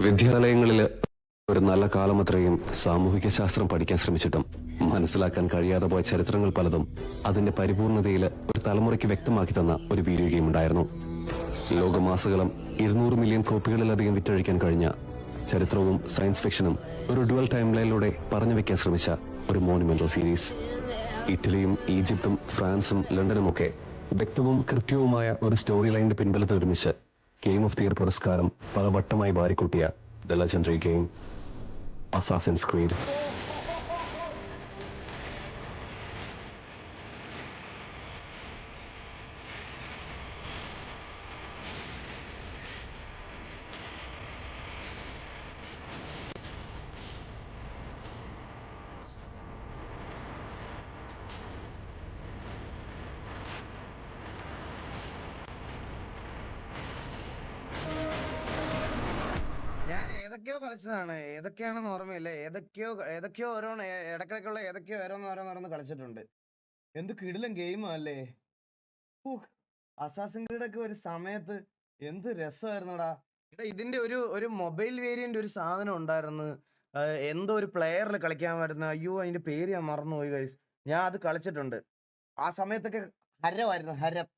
വിദ്യാലയങ്ങളിൽ ഒരു നല്ല കാലമത്രയും സാമൂഹിക ശാസ്ത്രം പഠിക്കാൻ ശ്രമിച്ചിട്ടും മനസ്സിലാക്കാൻ കഴിയാതെ പോയ ചരിത്രങ്ങൾ പലതും അതിന്റെ പരിപൂർണതയിൽ ഒരു തലമുറയ്ക്ക് വ്യക്തമാക്കി തന്ന ഒരു വീഡിയോ ഗെയിം ഉണ്ടായിരുന്നു. ലോകമാസകലം 200 മില്യൺ കോപ്പികളിലധികം വിറ്റഴിക്കാൻ കഴിഞ്ഞ ചരിത്രവും സയൻസ് ഫിക്ഷനും ഒരു ഡുവൽ ടൈം ലൈനിലൂടെ പറഞ്ഞു വെക്കാൻ ശ്രമിച്ച ഒരു മോണുമെന്റൽ സീരീസ്. ഇറ്റലിയും ഈജിപ്തും ഫ്രാൻസും ലണ്ടനുമൊക്കെ വ്യക്തവും കൃത്യവുമായ ഒരു സ്റ്റോറി ലൈനിന്റെ പിൻബലത്തിൽ ഒരുമിച്ച് ഗെയിം ഓഫ് ദി ഇയർ പുരസ്കാരം പല വട്ടമായി വാരിക്കൂട്ടിയ the legendary game Assassin's Creed. ഞാൻ ഏതൊക്കെയോ കളിച്ചതാണ്, ഏതൊക്കെയാണെന്ന് ഓർമ്മയില്ല. ഏതൊക്കെയോ ഇടക്കിടക്കുള്ള ഏതൊക്കെയോ ഓരോന്ന് കളിച്ചിട്ടുണ്ട്. എന്ത് കിടിലൻ ഗെയിം അല്ലേ. അസാസിൻ ക്രീഡ് ഒക്കെ ഒരു സമയത്ത് എന്ത് രസമായിരുന്നുടാ. ഇതിന്റെ ഒരു മൊബൈൽ വേരിയന്റ് ഒരു സാധനം ഉണ്ടായിരുന്നു. എന്തോ ഒരു പ്ലെയറിൽ കളിക്കാൻ പറ്റുന്ന, അയ്യോ അതിന്റെ പേര് ഞാൻ മറന്നുപോയി ഗൈസ്. ഞാൻ അത് കളിച്ചിട്ടുണ്ട്. ആ സമയത്തൊക്കെ ഹരമായിരുന്നു, ഹരം.